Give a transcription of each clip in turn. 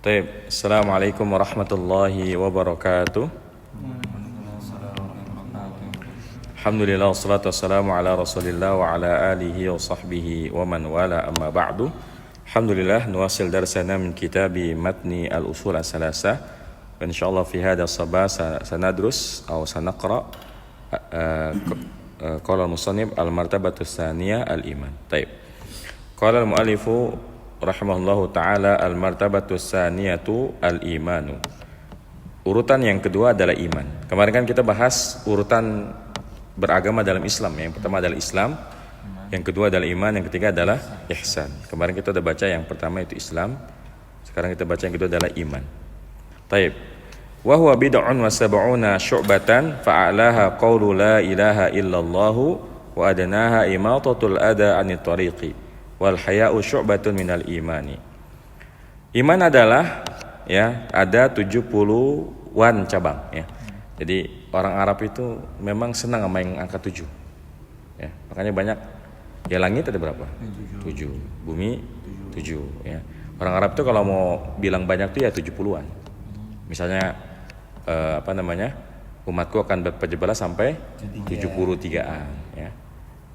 Taib. Assalamualaikum warahmatullahi wabarakatuh. Alhamdulillah wassalatu wassalamu ala Rasulillah wa ala alihi wa sahbihi wa man wala amma ba'du. Alhamdulillah nuwasil darsana min kitabi matni al-usul as-salasa. Wa insyaallah fi hadha sabah sanadrus atau sanaqra qala al-musannif al-martabatu tsaniyah al-iman. Taib. Qala al-muallifu rahimahullahu ta'ala al-martabatu tsaniyatu al-imanu. Urutan yang kedua adalah iman. Kemarin kan kita bahas urutan beragama dalam Islam. Yang pertama adalah Islam, yang kedua adalah iman, yang ketiga adalah ihsan. Kemarin kita sudah baca yang pertama itu Islam, sekarang kita baca yang kedua adalah iman. Taib. Wa huwa bid'un wa sab'una syu'batan fa'alaha qawlu la ilaha illallah wa adnaha imatatul adha 'anit tariqi wal haya'u syu'batun minal imani. Iman adalah ada 70-an cabang ya. Jadi orang Arab itu memang senang sama yang angka 7. Ya, makanya banyak ya, langit ada berapa? 7. Bumi 7 ya. Orang Arab itu kalau mau bilang banyak tuh ya 70-an. Misalnya umatku akan berpecah belah sampai 73-an ya.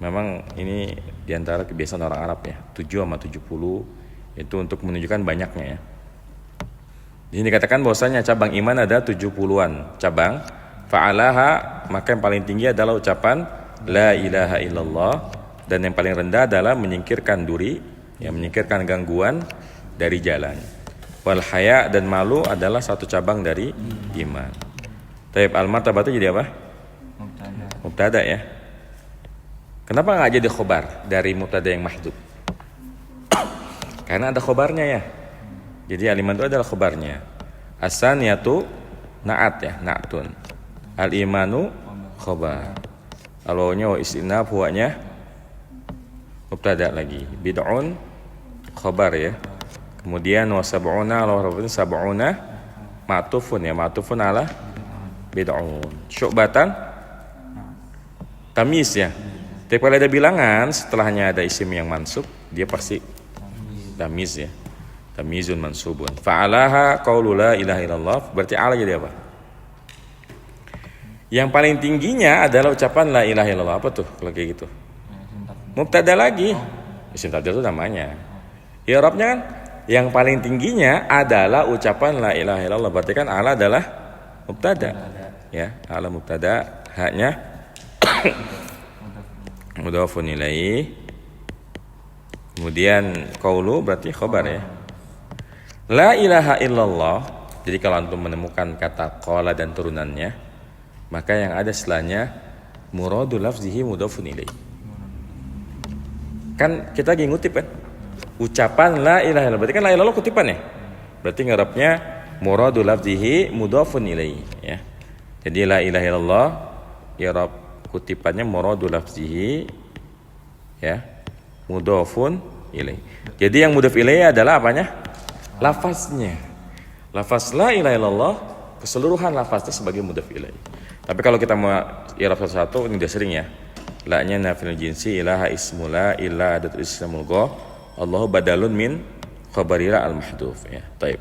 Memang ini diantara kebiasaan orang Arab ya, 7 sama 70 itu untuk menunjukkan banyaknya ya. Di sini dikatakan bahwasanya cabang iman ada 70-an cabang. Fa'alaha, maka yang paling tinggi adalah ucapan la ilaha illallah, dan yang paling rendah adalah menyingkirkan duri, menyingkirkan gangguan dari jalan. Wal haya, dan malu adalah satu cabang dari iman. Taib, al-martabatu jadi apa? Mubtada ya. Kenapa nggak jadi khobar dari mubtada yang mahdhuf? Karena ada khobarnya ya. Jadi al-iman itu adalah khobarnya. As-saniyatu na'at ya, na'tun. Al-imanu khobar. Al-wawnya wa istinaf huwanya mubtada lagi. Bid'un khobar ya. Kemudian wa sab'una, al-wawnya sab'una ma'tufun ya, ma'tufun ala bid'un. Syu'batan tamyiz ya. Tapi kalau ada bilangan setelahnya ada isim yang mansub, dia pasti tamyiz ya. Tamyizun mansubun. Fa'alaha qaulu la ilaha illallah, berarti ala jadi apa? Yang paling tingginya adalah ucapan la ilaha illallah. Apa tuh kalau kayak gitu? Mubtada lagi. Isim tabdil itu namanya. I'rabnya kan yang paling tingginya adalah ucapan la ilaha illallah. Berarti kan ala adalah mubtada. Ya, ala mubtada, haknya mudhafun ilaih. Kemudian qaulu berarti khabar ya. La ilaha illallah. Jadi kalau antum menemukan kata qala dan turunannya, maka yang ada setelahnya muradu lafzihi mudhafun ilaih. Kan kita lagi ngutip kan? Ucapan la ilaha illallah. Berarti kan la ilaha illallah kutipan ya? Berarti ngarapnya muradu lafzihi mudhafun ilaih ya. Jadi la ilaha illallah i'rab kutipannya muradu lafzihi ya, mudhafun ilaih. Jadi yang mudhaf ilaih adalah apanya? Lafaznya. Lafaz la ilaha illallah, keseluruhan lafaznya sebagai mudhaf ilaih. Tapi kalau kita mau i'rab satu-satu, ini udah sering ya. La-nya nafil jinsi, ilaha ismula, illa adatul ismul gha, Allahu badalun min khabarira al-mahdhuf ya. Taib.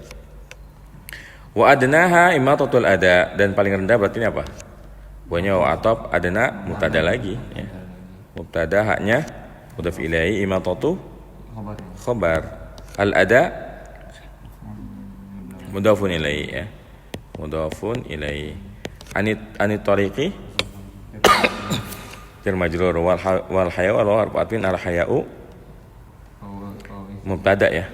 Wa adnaha imatatul ada, dan paling rendah berarti ini apa? Buahnya wa atop, adna mubtada lagi ya. Mubtada haknya mudhaf ilaih, imatatu khabar. Al-ada mudhafun ilaih ya. Mudhafun ilaih. Anit tariqi jar majrur wal haya wal arba'atin al haya'u mubtada ya.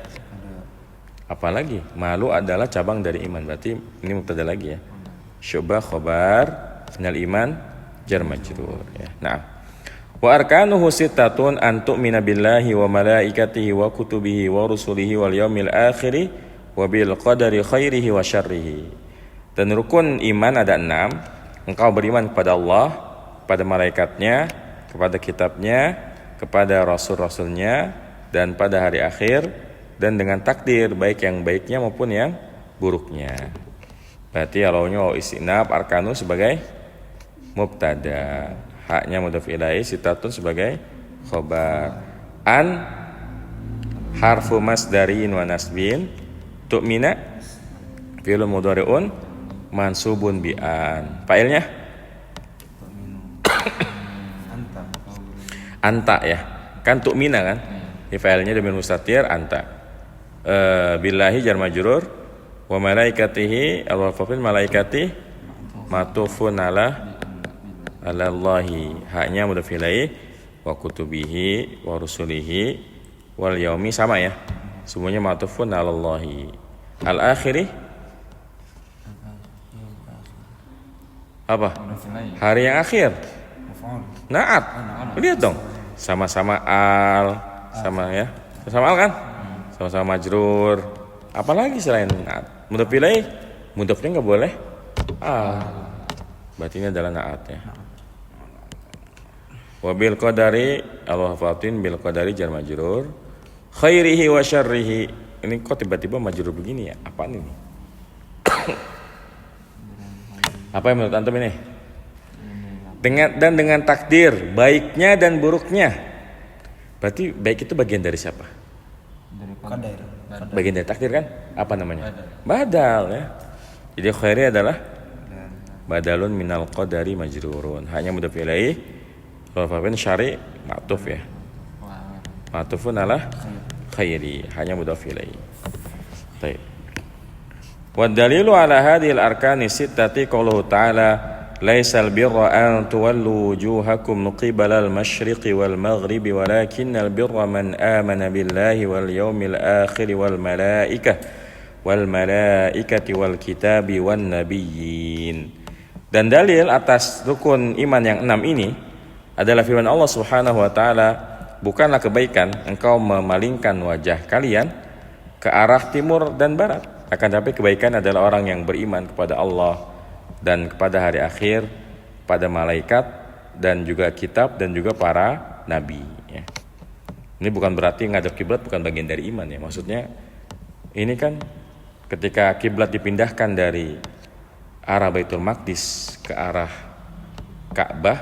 Apalagi malu adalah cabang dari iman, berarti ini mubtada lagi ya. Syu'bah khabar, minal iman jar majrur ya. Nah, wa arkanuhu sittatun an tu'mina billahi wa malaikatihi wa kutubihi wa rusulihi wal yaumil akhir wa bil qadari khairihi wa syarrihi. Dan rukun iman ada 6. Engkau beriman kepada Allah, kepada malaikatnya, kepada kitabnya, kepada rasul-rasulnya, dan pada hari akhir, dan dengan takdir baik yang baiknya maupun yang buruknya. Berarti alaunya wa istinab arkanu sebagai mubtada, haknya mudhaf ilaih, sitatun sebagai khabar. An harfu masdarin wa nasbin Tu'mina fi'lun mudhari'un mansubun bi an. Fa'ilnya anta ya. Kan tu'mina kan? Di fa'ilnya dhamir mustatir anta. Billahi jar majrur wa malaikatihi al-wafafil malaikati matufun ala Allahi. Haknya mudhaf ilaih wa kutubihi wa rusulihi wal yaumi sama ya. Semuanya matufun ala Allahi. Al-akhiri apa? Hari yang akhir. Naat. Lihat dong. Sama-sama al, sama ya. Sama al kan? Sama-sama majrur. Apalagi selain naat? Mudhaf ilaih, mudhafnya enggak boleh al. Berarti ini adalah naat ya. Wa bil qadari al-hafatin bil qadari jar majrur. Khairihi wa syarrihi. Ini kok tiba-tiba majrur begini ya? Apaan ini? Apa yang menurut antum ini? Dengan takdir baiknya dan buruknya. Berarti baik itu bagian dari siapa? Bagian dari takdir kan? Apa namanya? Badal ya. Jadi khairi adalah badalun minal qadari majrurun. Hanya mudhaf ilaih. Rafa'in syari ma'tuf ya. Ma'tufun ala khairi. Hanya mudhaf ilaih. Baik. Wa dalilu ala hadhil arkani sittati qauluhu ta'ala laisal birra an tuwallu wujuhakum qibala al-masyriqi wal maghribi walakinnal birra man amana billahi wal yawmil akhir wal malaikati wal kitabi wan nabiyyin. Dan dalil atas rukun iman yang 6 ini adalah firman Allah Subhanahu wa taala, bukanlah kebaikan engkau memalingkan wajah kalian ke arah timur dan barat, akan tetapi kebaikan adalah orang yang beriman kepada Allah dan kepada hari akhir, pada malaikat dan juga kitab dan juga para nabi ya. Ini bukan berarti ngadep kiblat bukan bagian dari iman ya. Maksudnya ini kan ketika kiblat dipindahkan dari arah Baitul Maqdis ke arah Ka'bah,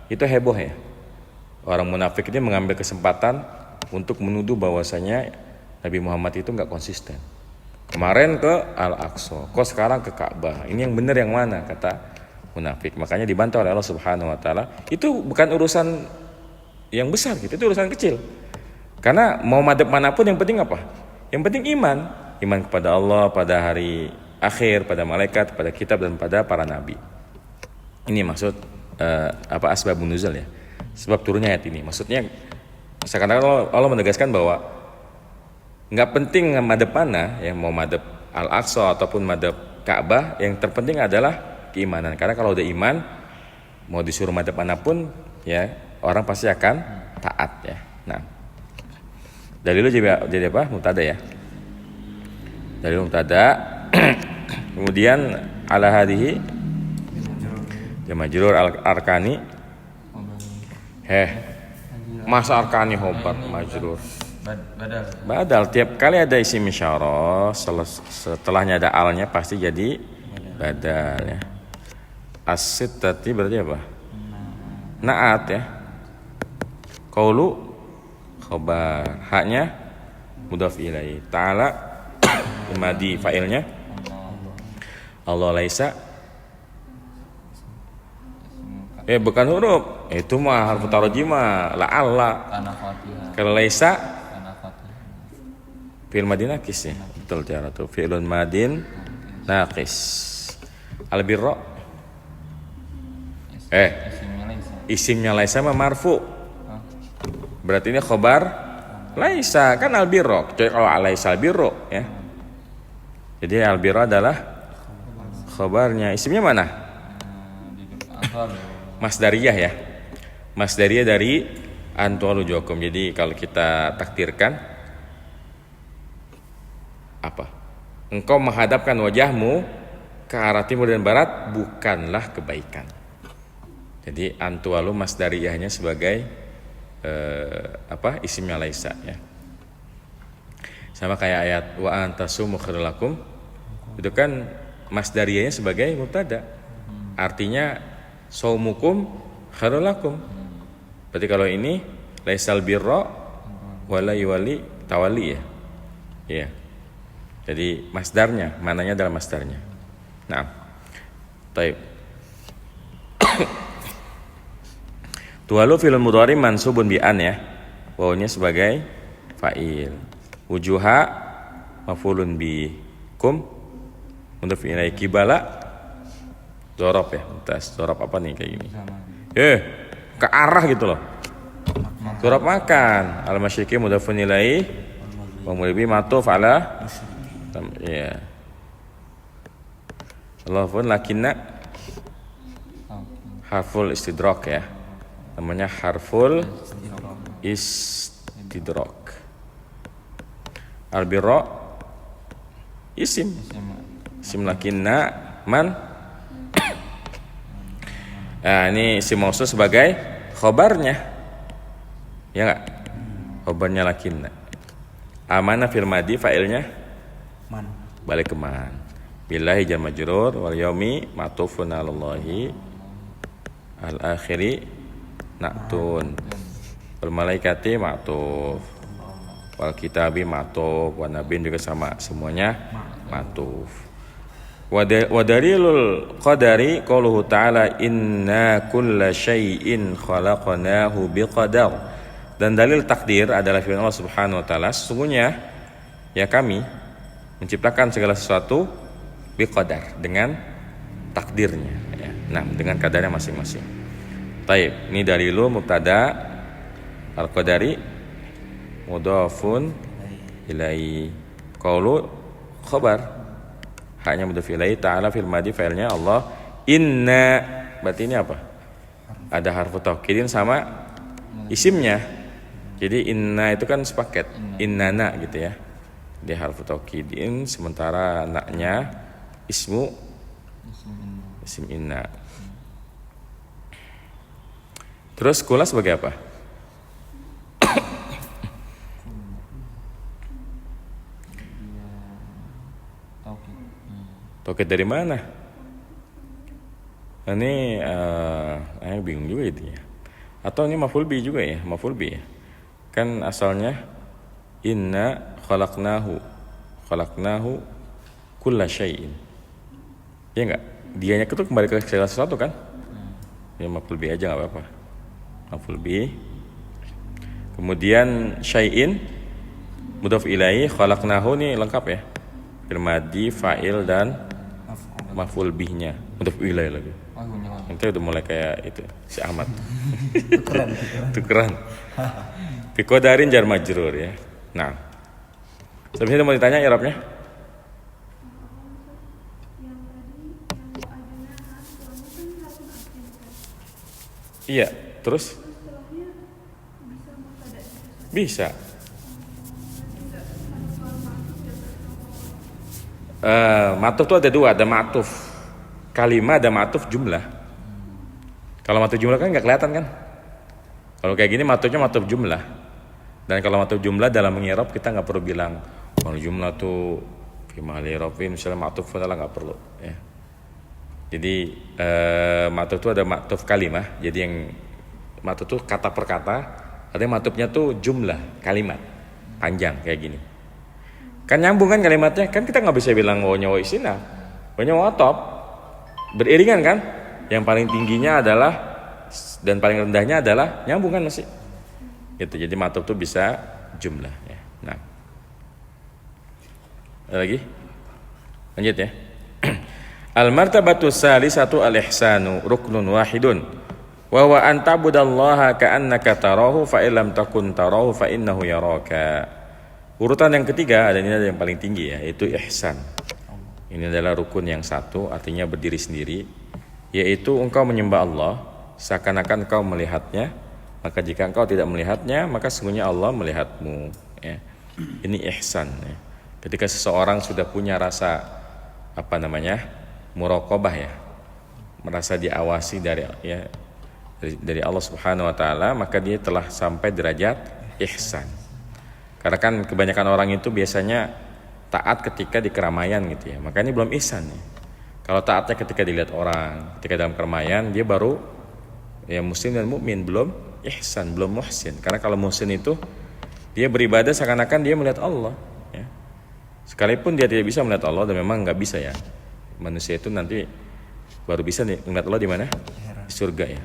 itu heboh ya. Orang munafik ini mengambil kesempatan untuk menuduh bahwasanya Nabi Muhammad itu enggak konsisten. Kemarin ke Al-Aqsa, kok sekarang ke Ka'bah? Ini yang benar yang mana? Kata munafik. Makanya dibantah oleh Allah Subhanahu wa taala. Itu bukan urusan yang besar gitu, itu urusan kecil. Karena mau madhab manapun yang penting apa? Yang penting iman. Iman kepada Allah, pada hari akhir, pada malaikat, pada kitab dan pada para nabi. Ini maksud asbabun nuzul ya. Sebab turunnya ayat ini. Maksudnya seakan-akan Allah menegaskan bahwa nggak penting madhab mana ya, mau madhab Al-Aqsa ataupun madhab Ka'bah, yang terpenting adalah keimanan. Karena kalau udah iman, mau disuruh madhab manapun ya orang pasti akan taat ya. Nah, dalil jadi apa? Mubtada ya. Dalil mubtada. Kemudian ala hadhihi majrur al-arkani. Masa arkani hobat majrur. Badal tiap kali ada isim isyarah setelahnya ada alnya pasti jadi badal ya. Asid tadi berarti apa? Naat ya. Qaulu khabar, haknya mudhaf ilaih. Ta'ala madi fa'ilnya Allah laisa bukan huruf, itu mah harfu tarjimah la'alla. Kalau laisa fi'il madin naqis ya. Betul cara tuh. Fi'ilun madin naqis. Al-birra isimnya laisa mah marfu. Berarti ini khabar laisa kan al-birra. Kecuali kalau laisa al-birra ya. Jadi al-birra adalah khabarnya. Isimnya mana? Masdariyah ya. Masdariyah dari antualu jokum. Jadi kalau kita takdirkan apa? Engkau menghadapkan wajahmu ke arah timur dan barat bukanlah kebaikan. Jadi antualu masdariyahnya sebagai isimnya laisa ya. Sama kayak ayat wa antasumu khairul lakum. Itu kan masdariyahnya sebagai mubtada. Artinya saumukum khairul lakum. Berarti kalau ini laisal birra wala yuwali tawali ya. Iya. Jadi masdarnya, mananya adalah masdarnya. Nah, taib. Tuwalu fil mudhari mansubun bi an ya. Wawunya sebagai fa'il. Wujuha maf'ulun bi kum. Mudhaf ilaihi kibala dzarab ya. Tas dzarab apa nih kayak gini? Ke arah gitu loh. Dzarab makan. Al-masyriqi mudhafun ilaihi wa mulbi matuf ala ya. Allahun lakinna harful istidrak ya. Namanya harful istidrak. Al-birra isim lakinna man. Nah, ini isim mausul sebagai khobarnya. Ya enggak? Khobarnya lakinna. Amana fil madi fa'ilnya man. Balik ke man. Billahi jar majrur wal yaumi ma'tufun 'alallahi al-akhiri na'tun. Wal malaikati ma'tuf. Wal kitabi ma'tuf, wa nabiyyin juga sama, semuanya ma'tuf. Wa dalilul qadari qauluhu ta'ala inna kulla syai'in khalaqnahu biqadar. Dan dalil takdir adalah firman Allah Subhanahu wa taala, sesungguhnya ya kami menciptakan segala sesuatu biqadar, dengan takdirnya ya. Nah, dengan kadarnya masing-masing. Taib, ini dalilu mubtada al-qadari mudhafun ilai qaulu khabar, hanya mudhaf ilai ta'ala fil madi fa'ilnya Allah. Inna berarti ini apa? Ada harfu taukidin sama isimnya. Jadi inna itu kan sepaket, innana gitu ya. Dia harfu taukidin, sementara naknya isim inna. Terus kula sebagai apa? Taukid dari mana? Ini bingung juga itu ya. Atau ini maf'ul bi juga ya, maf'ul bi ya. Kan asalnya inna khalaqnahu kulla syai'in. Ya enggak? Dianya itu kembali ke segala sesuatu kan? Ya maf'ul bi aja enggak apa-apa. Maf'ul bi. Kemudian syai'in mudhaf ilaihi, khalaqnahu ini lengkap ya. Fil madi, fa'il dan maf'ul bihnya. Mudhaf ilaihi lagi. Nanti udah mulai kayak itu si Ahmad. Tukeran. Biqadarin jar majrur ya. Nah. Sebelum itu mau ditanya i'rabnya? Iya, terus? Bisa. Matuf tuh ada dua, ada matuf kalimah, ada matuf jumlah. Kalau matuf jumlah kan nggak kelihatan kan? Kalau kayak gini matufnya matuf jumlah. Dan kalau matuf jumlah dalam mengirab kita nggak perlu bilang kalau jumlah tuh fimal irabin misalnya matuf adalah nggak perlu. Ya. Jadi matuf tuh ada matuf kalimah. Jadi yang matuf tuh kata per kata. Ada yang matufnya tuh jumlah kalimat panjang kayak gini. Kan nyambung kan kalimatnya, kan kita nggak bisa bilang wawnya wa isina, wawnya wa top, beriringan kan? Yang paling tingginya adalah dan paling rendahnya adalah nyambung kan masih, gitu. Jadi matuf tuh bisa jumlah. Ya. Nah, ada lagi, lanjut ya. Al martabatu salisatu al ihsanu ruknun wahidun, wa huwa an ta'budallaha ka'annaka tarahu fa illam takun tarahu fa innahu yaraka. Urutan yang ketiga, dan ini adalah yang paling tinggi ya, yaitu ihsan. Ini adalah rukun yang satu, artinya berdiri sendiri, yaitu engkau menyembah Allah seakan-akan engkau melihatnya, maka jika engkau tidak melihatnya, maka sesungguhnya Allah melihatmu. Ya. Ini ihsan. Ya. Ketika seseorang sudah punya rasa muraqabah ya, merasa diawasi dari Allah Subhanahu Wa Taala, maka dia telah sampai derajat ihsan. Karena kan kebanyakan orang itu biasanya taat ketika di keramaian gitu ya. Maka ini belum ihsan ya. Kalau taatnya ketika dilihat orang, ketika dalam keramaian, dia baru ya muslim dan mukmin, belum ihsan, belum muhsin. Karena kalau muhsin itu dia beribadah seakan-akan dia melihat Allah ya. Sekalipun dia tidak bisa melihat Allah, dan memang nggak bisa ya. Manusia itu nanti baru bisa nih melihat Allah di mana? Di surga ya.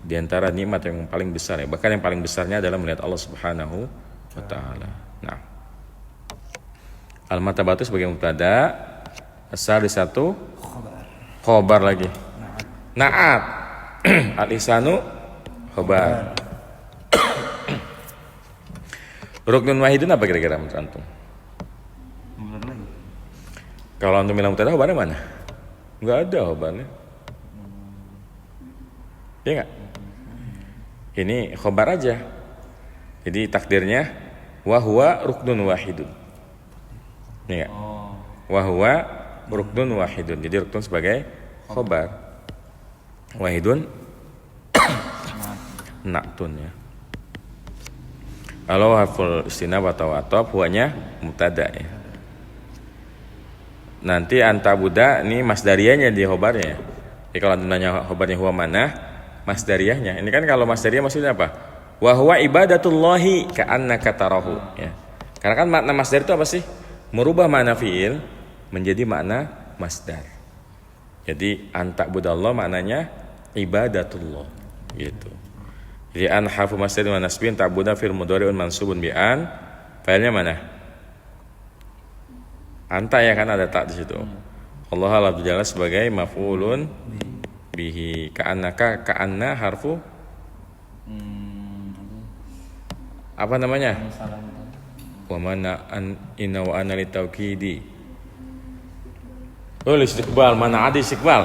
Di antara nikmat yang paling besar ya. Bahkan yang paling besarnya adalah melihat Allah Subhanahu wa taala. Nah. Al-martabatu sebagai mubtada, as-salisatu khobar lagi. Na'at. Al-ihsanu khobar. Ruknun wahidun apa kira-kira menurut antum? Kalau antum bilang mubtada, khobarnya mana? Enggak ada khobarnya. Iya enggak? Ini khobar aja. Jadi takdirnya wa huwa ruknun wahidun. Iya enggak? Wa huwa ruknun wahidun. Jadi ruknun sebagai khobar. Wahidun na'tun ya. Kalau harful istinab atau atop huwanya mubtada ya. Nanti antabuda ini masdariyahnya di khobarnya ya. Jadi kalau nanya khobarnya huwa mana, masdariyahnya. Ini kan kalau masdariyah maksudnya apa? Wa huwa ibadatullahi ka'annaka tarahu ya. Karena kan makna masdar itu apa sih? Merubah makna fiil menjadi makna masdar. Jadi antabudallah maknanya ibadatullah gitu. Jadi an harfu masdarin wa nasbin ta'buda fil mudhari'un mansubun bi an. Failnya mana? Anta ya kan ada tak di situ. Allah alhamdulillah jelas sebagai maf'ulun bihi. Ka'anna harfu apa namanya? Wa mana an inna wa ana litawkidi. Oh istiqbal, mana ada istiqbal?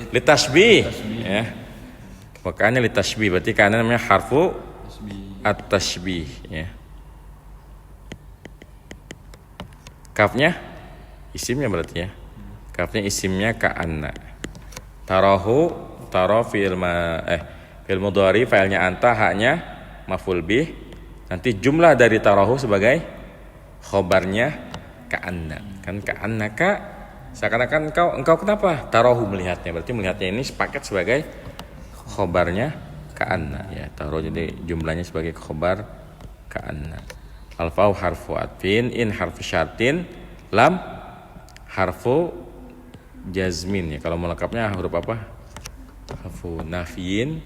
Litasbih ya. Makanya litasbih berarti karena namanya harfu at-tasbih ya. Kafnya isimnya berarti ya. Kafnya isimnya ka'anna. Tarahu fi'il mudhari, failnya anta, haknya maf'ul bih. Nanti jumlah dari tarahu sebagai khobarnya ka'anna. Kan ka'annaka seakan-akan engkau kenapa? Tarahu melihatnya. Berarti melihatnya ini sepaket sebagai khobarnya ka'anna ya. Taruh jadi jumlahnya sebagai khobar ka'anna. Al-fa'u harfu atfin, in harfu syartin, lam harfu jazmin ya. Kalau melengkapnya huruf apa? Harfu nafiin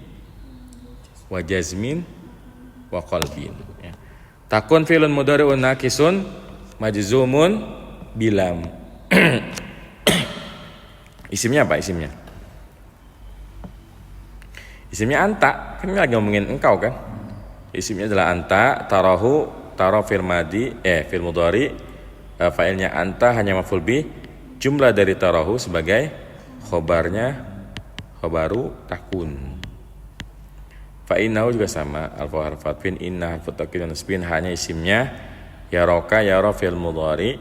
wa jazmin wa qalbin ya. Takun fi'lun mudhari'un naqisun majzumun bilam. Isimnya apa isimnya? Isimnya anta, kan lagi ngomongin engkau kan. Isimnya adalah anta, taro fil mudhari, fa'ilnya anta hanya maf'ul bih, jumlah dari tarahu sebagai khobarnya khobaru takun. Fa'innahu juga sama, alfa harfat fin, inna harfut taukid dan nasbin, hanya isimnya yaraka yara fil mudhari,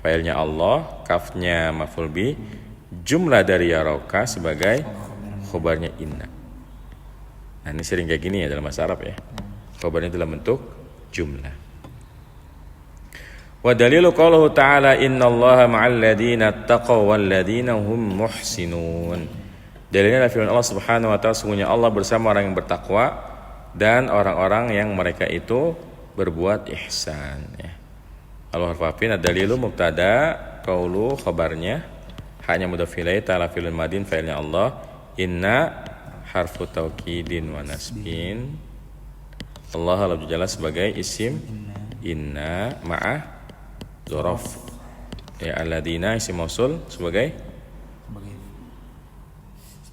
fa'ilnya Allah, kafnya maf'ul bih, jumlah dari yaraka sebagai khobarnya inna. Nah, ini sering kayak gini ya dalam bahasa Arab ya. Khobarnya dalam bentuk jumlah. Wa dalilu qauluhu ta'ala innallaha ma'al ladzina taqaw wal ladzina hum muhsinun. Dalilnya adalah firman Allah Subhanahu wa taala, sungguhnya Allah bersama orang yang bertakwa dan orang-orang yang mereka itu berbuat ihsan ya. Al-harfafin ad-dalilu mubtada, qaulu khabarnya, hanya mudhaf ilaih, ta'ala fi'lun madin, fa'ilnya Allah, inna harfu taukidin wa nasbin. Allah lebih jelas sebagai isim inna ma'ah dzaraf ya. Alladzina isim mausul sebagai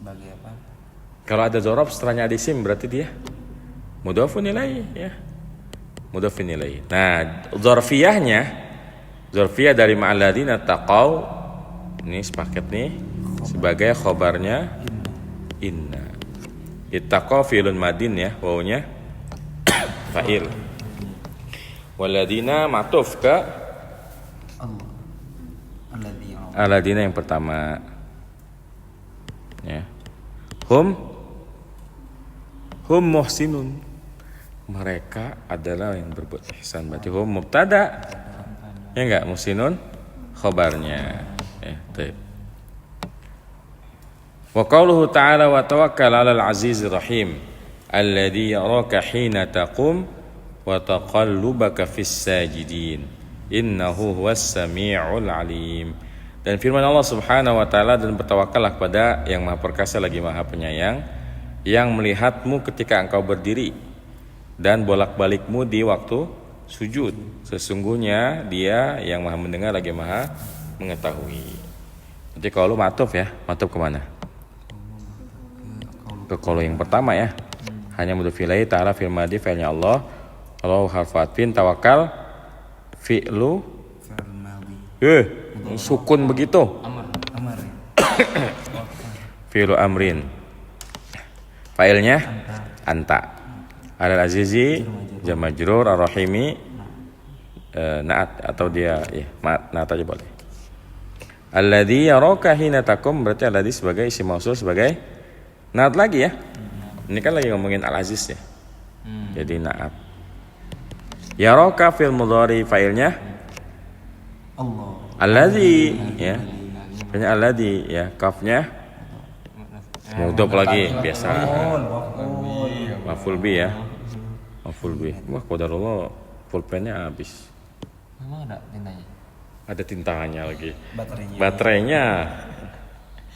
apa? Kalau ada dzaraf setelahnya ada isim berarti dia mudhafun ilaih ya. Mudhafun ilaih. Nah, dzarfiyah dari ma'alladzina taqaw ini sepaket nih sebagai khobarnya inna. Ittaqa fi'lun madin ya, wawunya fa'il. Waladina ma'tuf ka Aladina yang pertama ya. Hum muhsinun, mereka adalah yang berbuat ihsan. Berarti hum mubtada ya enggak, muhsinun khabarnya ya. Baik. Wa qauluhu ta'ala wa tawakkal 'alal 'azizir rahim alladzi yaraka hina taqum wa taqallubaka fis sajidin. innahu huwas samiul alim. Dan firman Allah Subhanahu wa taala, dan bertawakallah kepada yang Maha Perkasa lagi Maha Penyayang, yang melihatmu ketika engkau berdiri dan bolak-balikmu di waktu sujud. Sesungguhnya Dia yang Maha mendengar lagi Maha mengetahui. Nanti kalau matuf ya, matuf kemana? Ke kalau yang pertama ya. Hanya mudhofilai ta'ala firmadi fi'ilnya Allah. Kalau harfatfin tawakal fi'lu sukun begitu. Amar. Fi'lu amrin. Failnya anta. Al-azizi jar majrur, ar-rahimi naat atau dia ya, naat aja boleh. Alladzi yaraka hina taqum, berarti alladzi sebagai isim mausul sebagai naat lagi ya. Ini kan lagi ngomongin al-aziz ya. Jadi naat. Yaraka fil mudhari, failnya Allah. alladzi ya. Failnya alladzi ya, kafnya mudhof lagi biasa. Maf'ul bi ya. Maf'ul bi. Wah, qadarullah pulpennya habis. Memang ada tintanya? Ada tintanya lagi. Baterainya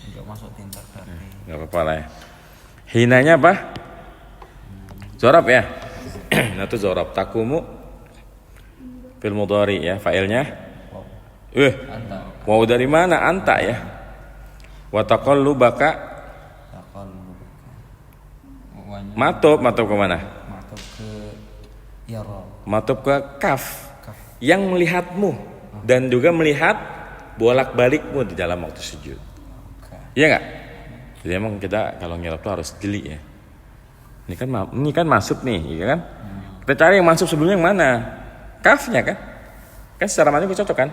Enggak masuk tinta berarti. Enggak apa-apa lah ya. Hinanya apa? Zorab ya. Nah itu zorab. Takumu fil mudhari ya, failnya Anta. wow dari mana? Anta ya. Wa taqallubaka matub ke mana? Matub ke yara. Matub ke kaf. Yang melihatmu dan juga melihat bolak-balikmu di dalam waktu sujud. Iya enggak? Jadi emang kita kalau nyerap tuh harus jeli ya. Ini kan masuk nih, ya kan? Kita cari yang masuk sebelumnya yang mana? Kafnya kan? Kan secara makna cocok kan?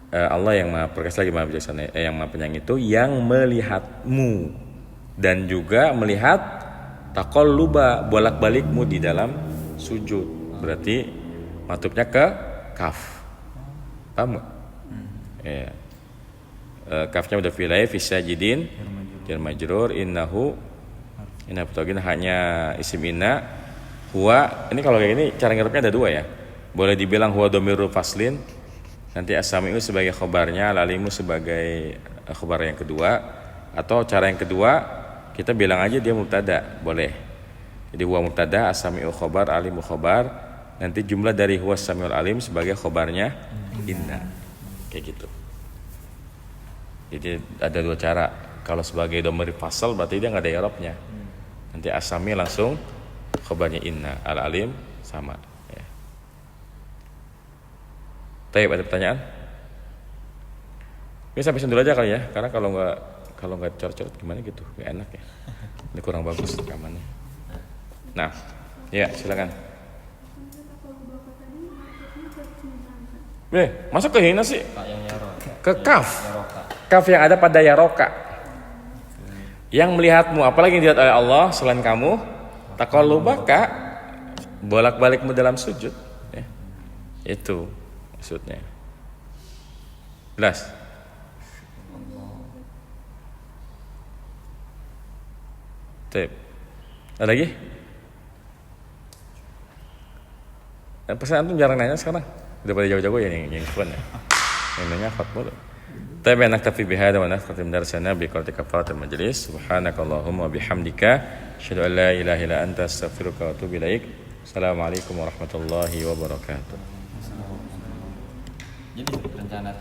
Allah yang Maha Perkasa lagi Maha Bijaksana, yang Maha Penyayang itu yang melihatmu dan juga melihat taqalluba bolak-balikmu di dalam sujud. Berarti matubnya ke kaf. Paham enggak? Ya. Kafnya udah filai fi sajidin jar majrur innahu betogin hanya isim inna. Huwa ini kalau kayak gini cara ngerupnya ada dua ya. Boleh dibilang huwa dhamirul faslin, nanti as-sami'u sebagai khobarnya, al-alimu sebagai khobar yang kedua, atau cara yang kedua kita bilang aja dia mubtada, boleh. Jadi huwa mubtada, as-sami'u khobar, alimu khobar, nanti jumlah dari huwa sami'ul alim sebagai khobarnya inna. Kayak gitu. Jadi ada dua cara. Kalau sebagai dhamir fasal berarti dia nggak ada i'rabnya. Nanti asami langsung khabarnya inna, al-alim sama. Ya. Taib, ada pertanyaan? Ini sampai sini dulu aja kali ya, karena kalau nggak cor-cor gimana gitu, nggak enak ya. Ini kurang bagus rekamannya. Nah, ya silakan. Masuk ke hina sih? Ke kaf. Kaf yang ada pada yaroka. Yang melihatmu, apalagi yang dilihat oleh Allah selain kamu, taqallubaka, bolak-balikmu dalam sujud ya. Itu maksudnya. Jelas? Tip. Ada lagi? Pesan antum jarang nanya sekarang. Udah pada jago-jago ya yang phone ya. Yang nanya khutbah. Tapi naktafi bihada wa nakhtim darsana bi qawli kafaratul majlis. Subhanakallahumma wa bihamdika asyhadu an la ilaha illa anta astaghfiruka wa atubu ilaik. Assalamualaikum warahmatullahi wabarakatuh. Jadi rencana